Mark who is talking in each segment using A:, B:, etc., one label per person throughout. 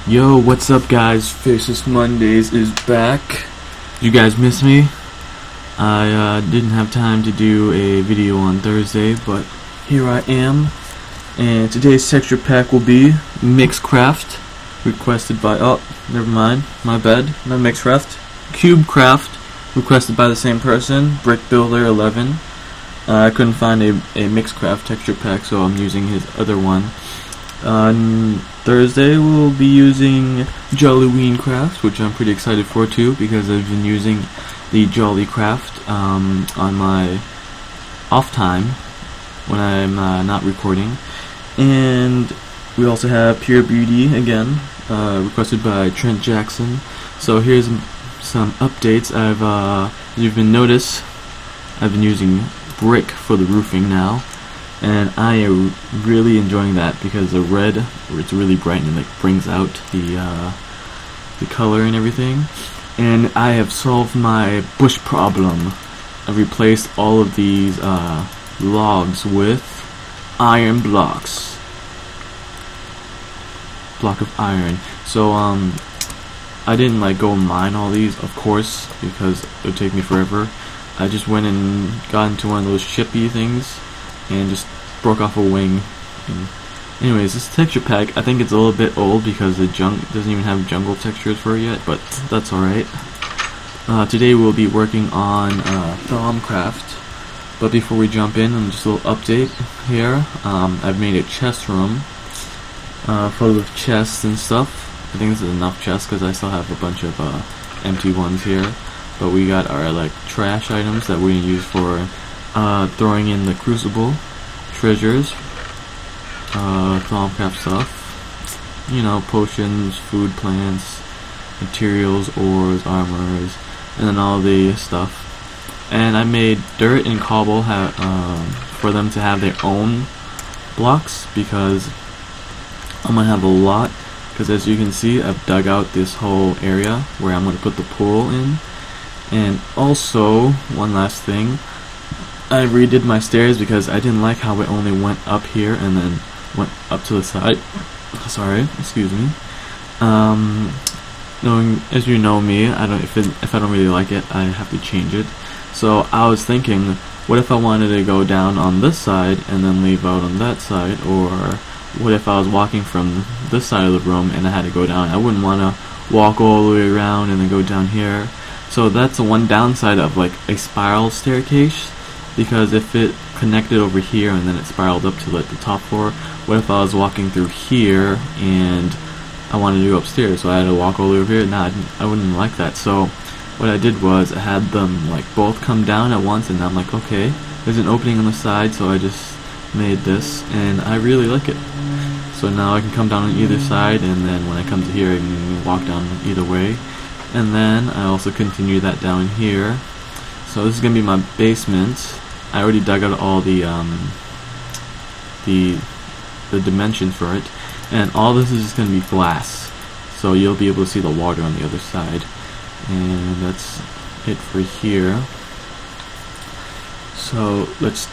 A: Yo, what's up guys? Faceless Mondays is back. You guys miss me? I didn't have time to do a video on Thursday, but here I am. And today's texture pack will be Cubecraft, requested by, oh, never mind, my bad, not Cubecraft. Cubecraft, requested by the same person, Brick Builder 11. I couldn't find a Cubecraft texture pack, so I'm using his other one. On Thursday we'll be using Jollycraft, which I'm pretty excited for too, because I've been using the Jollycraft on my off time when I'm not recording. And we also have Pure Beauty again, requested by Trent Jackson. So here's some updates. As you've been noticed, I've been using brick for the roofing now. And I am really enjoying that because the red, it's really bright and it brings out the color and everything. And I have solved my bush problem. I've replaced all of these logs with iron blocks. Block of iron. So I didn't go mine all these, of course, because it would take me forever. I just went and got into one of those shippy things and just broke off a wing. And anyways, this texture pack, I think it's a little bit old because the doesn't even have jungle textures for it yet, but that's alright. Today we'll be working on Thaumcraft, but before we jump in, just a little update here. I've made a chest room full of chests and stuff. I think this is enough chests because I still have a bunch of empty ones here, but we got our trash items that we use for throwing in the crucible, treasures, Thaumcraft stuff, you know, potions, food plants, materials, ores, armors, and then all the stuff. And I made dirt and cobble for them to have their own blocks, because I'm gonna have a lot, because as you can see, I've dug out this whole area where I'm gonna put the pool in. And also, one last thing, I redid my stairs because I didn't like how it only went up here and then went up to the side. Sorry, excuse me. Knowing as you know me, if I don't really like it, I have to change it. So I was thinking, what if I wanted to go down on this side and then leave out on that side? Or what if I was walking from this side of the room and I had to go down? I wouldn't want to walk all the way around and then go down here. So that's the one downside of a spiral staircase, because if it connected over here and then it spiraled up to the top floor, what if I was walking through here and I wanted to go upstairs, so I had to walk all the way over here? Nah, I wouldn't like that. So what I did was I had them both come down at once, and I'm like, okay, there's an opening on the side, so I just made this, and I really like it. So now I can come down on either side, and then when I come to here I can walk down either way. And then I also continue that down here. So this is gonna be my basement. I already dug out all the dimensions for it, and all this is just gonna be glass, so you'll be able to see the water on the other side. And that's it for here. So let's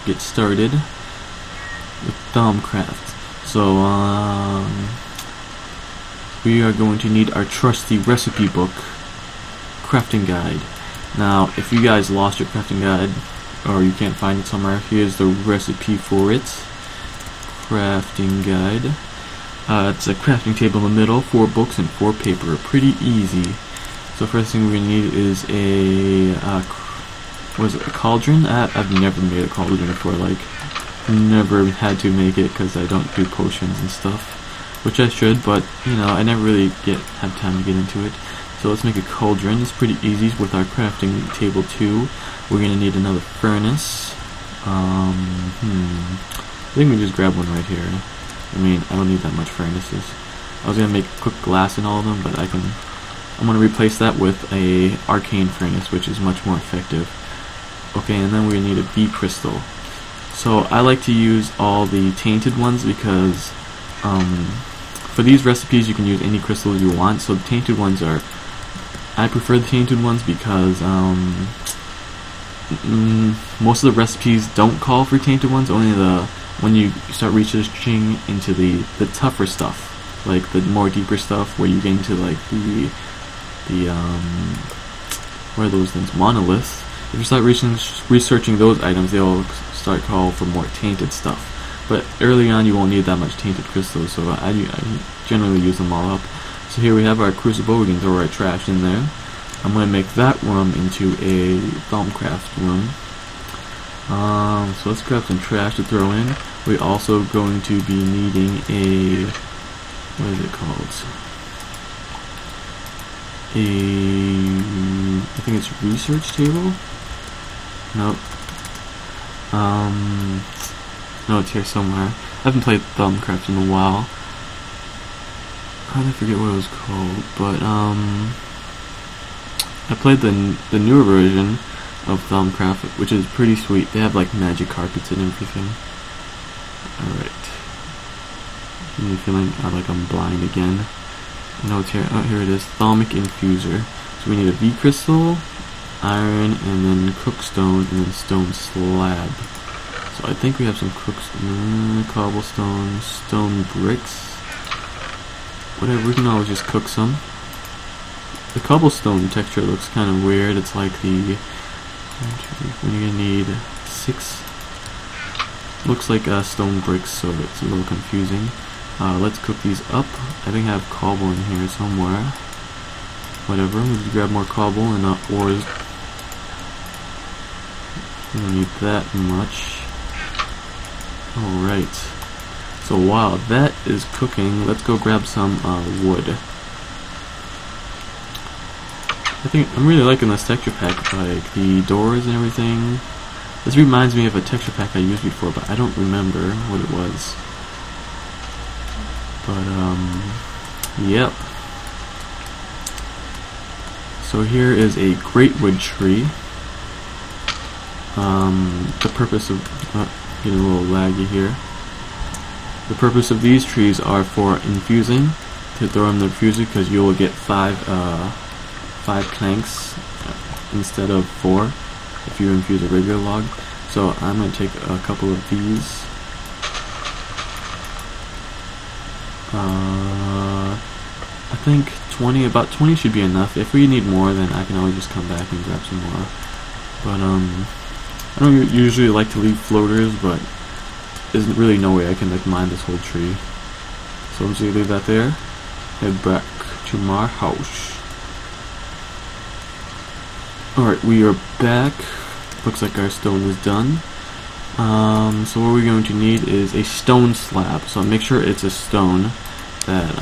A: get started with Thaumcraft. So we are going to need our trusty recipe book, crafting guide. Now, if you guys lost your crafting guide, or you can't find it somewhere, here's the recipe for it. Crafting guide. It's a crafting table in the middle, 4 books and 4 paper. Pretty easy. So first thing we're gonna need is a cauldron? I've never made a cauldron before. Never had to make it because I don't do potions and stuff, which I should, but you know, I never really have time to get into it. So let's make a cauldron. It's pretty easy with our crafting table too. We're gonna need another furnace. I think we just grab one right here. I mean, I don't need that much furnaces. I was gonna make quick glass in all of them, but I'm gonna replace that with a arcane furnace, which is much more effective. Okay, and then we need a bee crystal. So I like to use all the tainted ones because for these recipes you can use any crystal you want. So the tainted ones I prefer the tainted ones because most of the recipes don't call for tainted ones. Only when you start researching into the tougher stuff, like the more deeper stuff where you get into like the what are those things, monoliths. If you start researching those items, they'll start call for more tainted stuff. But early on, you won't need that much tainted crystals, so I generally use them all up. So here we have our crucible. We can throw our trash in there. I'm going to make that room into a Thaumcraft room. So let's grab some trash to throw in. We're also going to be needing a, what is it called? I think it's research table? Nope. No, it's here somewhere. I haven't played Thaumcraft in a while. I forget what it was called, but I played the newer version of Thaumcraft, which is pretty sweet. They have like magic carpets and everything. Alright. I'm feeling like I'm blind again. No, it's here. Oh, here it is. Thaumic Infuser. So we need a V crystal, iron, and then cookstone, and then stone slab. So I think we have some cobblestone, stone bricks. Whatever, we can always just cook some. The cobblestone texture looks kind of weird. It's like the, when you're gonna need 6. Looks like stone bricks, so it's a little confusing. Let's cook these up. I think I have cobble in here somewhere. Whatever, we'll just grab more cobble and ores. We don't need that much. Alright. So while that is cooking, let's go grab some wood. I think I'm really liking this texture pack, like the doors and everything. This reminds me of a texture pack I used before, but I don't remember what it was. But yep. So here is a great wood tree. The purpose of getting a little laggy here. The purpose of these trees are for infusing. To throw in the infuser, because you will get 5 planks instead of 4 if you infuse a regular log. So I'm going to take a couple of these. I think about 20 should be enough. If we need more, then I can always just come back and grab some more. But I don't usually like to leave floaters, but there's really no way I can like mine this whole tree. So I'm just gonna leave that there. Head back to my house. Alright, we are back. Looks like our stone is done. So what we're going to need is a stone slab. So make sure it's a stone that,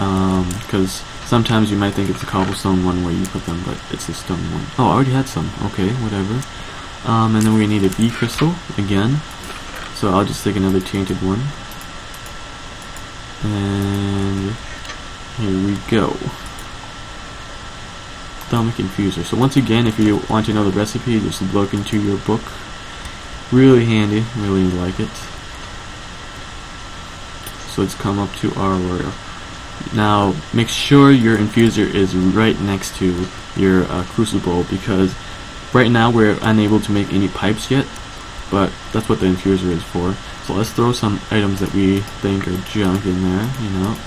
A: because sometimes you might think it's a cobblestone one where you put them, but it's a stone one. Oh, I already had some. Okay, whatever. And then we need a V crystal again. So I'll just take another tainted one. And here we go. Thaumic Infuser. So once again, if you want to know the recipe, just look into your book. Really handy, really like it. So let's come up to our now make sure your infuser is right next to your crucible, because right now we're unable to make any pipes yet, but that's what the infuser is for. So let's throw some items that we think are junk in there, you know.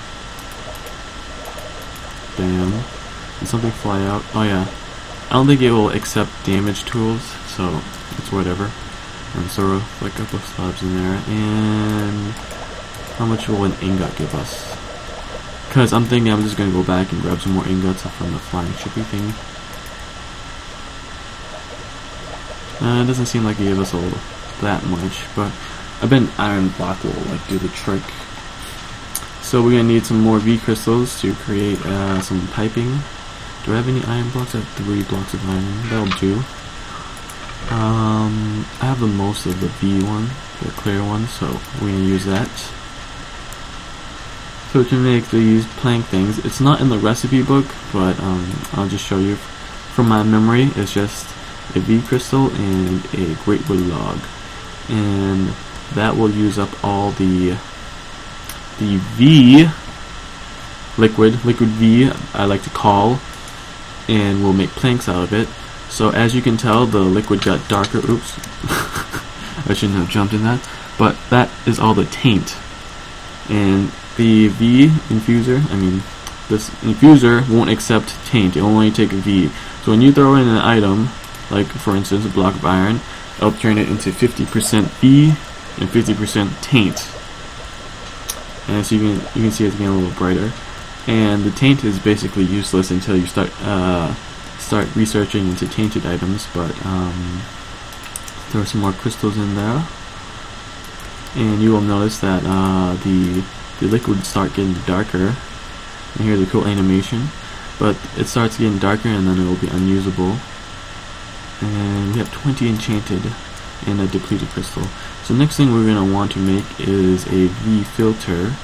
A: Bam. Did something fly out? Oh yeah. I don't think it will accept damage tools, so it's whatever. And so like a couple of slabs in there. And how much will an ingot give us? Because I'm thinking I'm just going to go back and grab some more ingots from the flying shippy thing. It doesn't seem like it gave us that much, but I bet an iron block will like do the trick. So we're going to need some more V crystals to create some piping. Do I have any iron blocks? I have 3 blocks of iron. That'll do. I have the most of the V one, the clear one, so we're going to use that. So to make these plank things, it's not in the recipe book, but I'll just show you from my memory. It's just a V crystal and a great wood log, and that will use up all the V liquid V I like to call, and we'll make planks out of it. So as you can tell, the liquid got darker. Oops. I shouldn't have jumped in that, but that is all the taint, and the V infuser, this infuser won't accept taint. It will only take V. So when you throw in an item, like for instance a block of iron, it'll turn it into 50% V and 50% taint. And so you can see it's getting a little brighter. And the taint is basically useless until you start researching into tainted items. But throw some more crystals in there, and you will notice that the liquids start getting darker. And here's a cool animation, but it starts getting darker and then it will be unusable. And we have 20 enchanted and a depleted crystal. So next thing we're going to want to make is a V filter,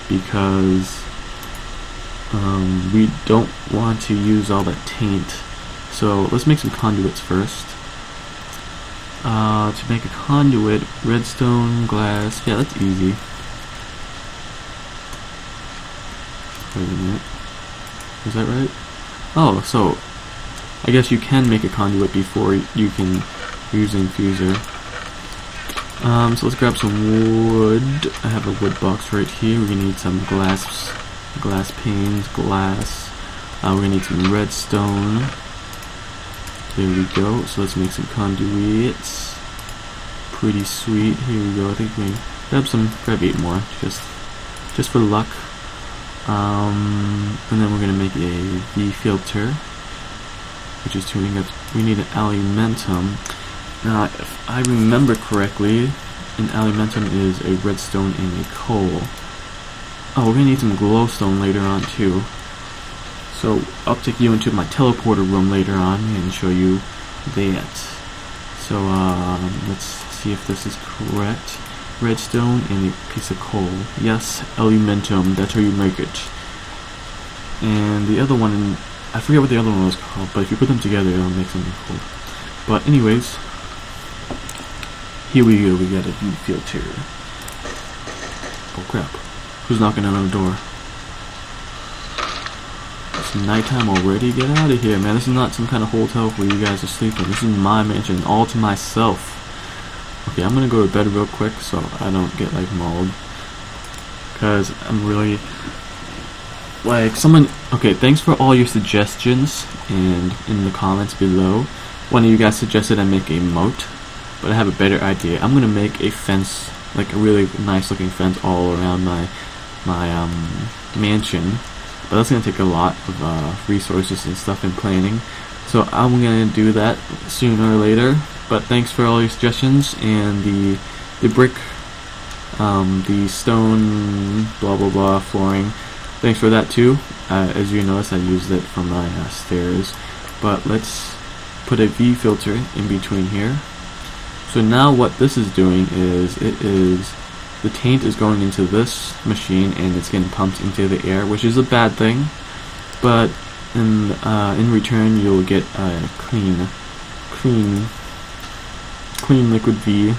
A: because we don't want to use all that taint. So let's make some conduits first. To make a conduit, redstone, glass, yeah, that's easy. Wait a minute, is that right? Oh, so I guess you can make a conduit before you can use the infuser. So let's grab some wood. I have a wood box right here. We're gonna need some glass panes, glass. We're gonna need some redstone. There we go. So let's make some conduits. Pretty sweet. Here we go. I think we grab 8 more, just for luck. And then we're gonna make a V filter, which is 2 ingots. We need an alumentum. Now, if I remember correctly, an alumentum is a redstone and a coal. Oh, we're gonna need some glowstone later on too. So I'll take you into my teleporter room later on and show you that. So let's see if this is correct. Redstone and a piece of coal. Yes, alumentum, that's how you make it. And the other one, I forget what the other one was called, but if you put them together it'll make something cool. But anyways, here we go, we got a V filter. Oh crap, who's knocking on the door? It's nighttime already, get out of here, man. This is not some kind of hotel where you guys are sleeping. This is my mansion, all to myself. Okay, I'm gonna go to bed real quick so I don't get like mauled, because I'm really like someone. Okay, thanks for all your suggestions, and in the comments below, one of you guys suggested I make a moat, but I have a better idea. I'm gonna make a fence, like a really nice looking fence all around my mansion, but that's gonna take a lot of resources and stuff and planning. So I'm gonna do that sooner or later. But thanks for all your suggestions, and the brick, the stone, blah blah blah flooring. Thanks for that too. As you notice, I used it for my stairs. But let's put a V filter in between here. So now what this is doing is the taint is going into this machine and it's getting pumped into the air, which is a bad thing. But in return, you'll get a clean liquid V.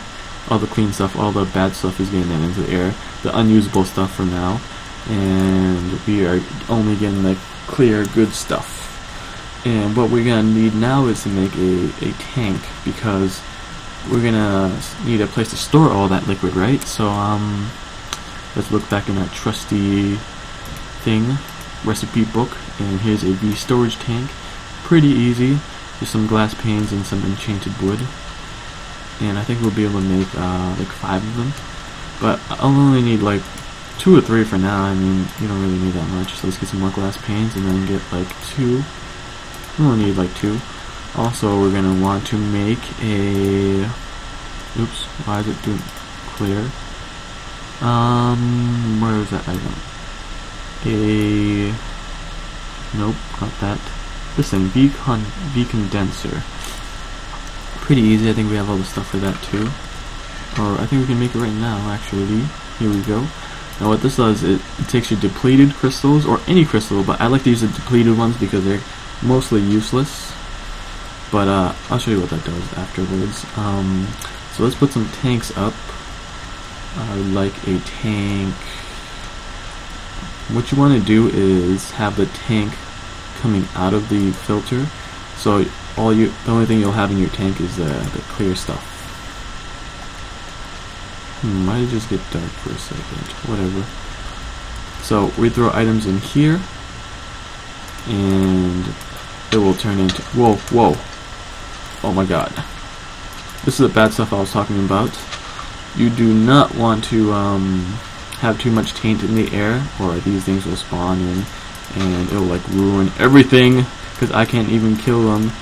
A: All the clean stuff, all the bad stuff is getting into the air, the unusable stuff for now, and we are only getting the clear good stuff. And what we're gonna need now is to make a tank, because we're gonna need a place to store all that liquid, right? So let's look back in that trusty thing, recipe book, and here's a V storage tank. Pretty easy, just some glass panes and some enchanted wood. And I think we'll be able to make like 5 of them, but I'll only need like 2 or 3 for now. I mean, you don't really need that much. So let's get some more glass panes and then get like 2. We only need like 2. Also, we're gonna want to make a. Oops, why is it doing clear? Where is that item? Nope, not that. This thing, V condenser. Pretty easy. I think we have all the stuff for that too. Or I think we can make it right now, actually. Here we go. Now what this does, it takes your depleted crystals, or any crystal, but I like to use the depleted ones because they're mostly useless. But I'll show you what that does afterwards. So let's put some tanks up. I would like a tank. What you want to do is have the tank coming out of the filter. So the only thing you'll have in your tank is the clear stuff. Why did it just get dark for a second? Whatever. So we throw items in here, and it will turn into, whoa, oh my god. This is the bad stuff I was talking about. You do not want to have too much taint in the air, or these things will spawn in, and it'll like ruin everything, because I can't even kill them.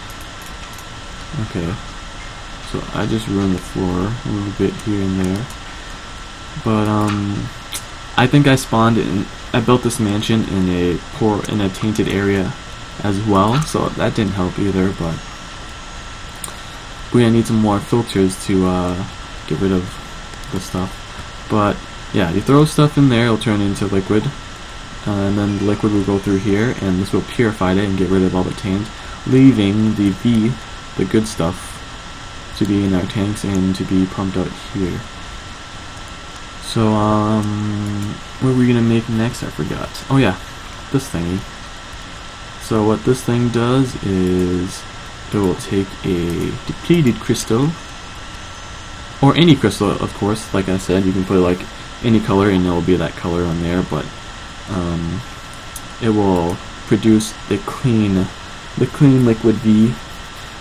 A: Okay, so I just ruined the floor a little bit here and there. But I think I spawned in. I built this mansion in a tainted area as well, so that didn't help either. But we're gonna need some more filters to get rid of the stuff. But yeah, you throw stuff in there, it'll turn into liquid, and then the liquid will go through here, and this will purify it and get rid of all the taint, leaving the good stuff, to be in our tanks and to be pumped out here. So, what are we gonna make next? I forgot. Oh yeah, this thingy. So what this thing does is it will take a depleted crystal, or any crystal, of course. Like I said, you can put like any color and it will be that color on there, but it will produce the clean liquid V.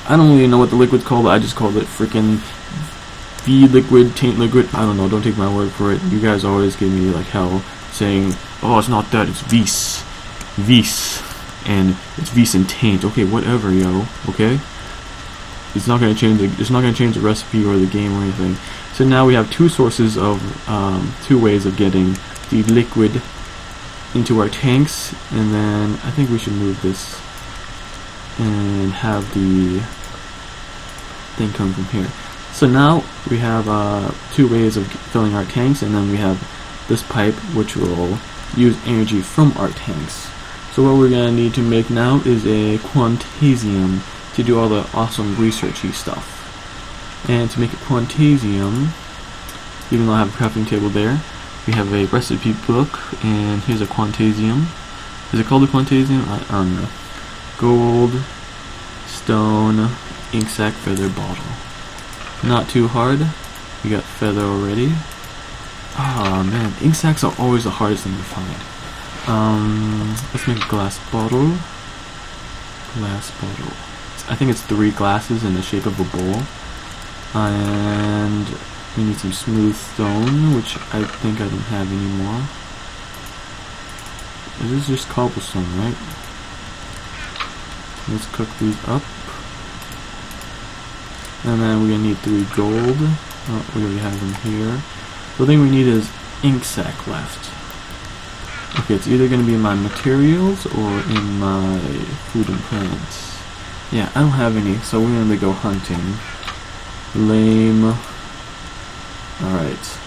A: I don't really know what the liquid's called, I just called it freaking V liquid, taint liquid. I don't know, don't take my word for it. You guys always give me like hell saying, oh, it's not that, it's Vis, and it's Vis and taint. Okay, whatever, yo. Okay, it's not gonna change the recipe or the game or anything. So now we have two sources of two ways of getting the liquid into our tanks, and then I think we should move this and have the thing come from here. So now we have two ways of filling our tanks, and then we have this pipe which will use energy from our tanks. So what we're going to need to make now is a Quantasium to do all the awesome researchy stuff. And to make a Quantasium, even though I have a crafting table there, we have a recipe book, and here's a Quantasium. Is it called a Quantasium? I don't know. Gold, stone, ink sac, feather, bottle. Not too hard. We got feather already. Oh man, ink sacs are always the hardest thing to find. Let's make a glass bottle. I think it's 3 glasses in the shape of a bowl. And we need some smooth stone, which I think I don't have anymore. This is just cobblestone, right? Let's cook these up. And then we're gonna need 3 gold. Oh, we already have them here. The thing we need is ink sac left. Okay, it's either gonna be in my materials or in my food and plants. Yeah, I don't have any, so we're gonna go hunting. Lame. Alright.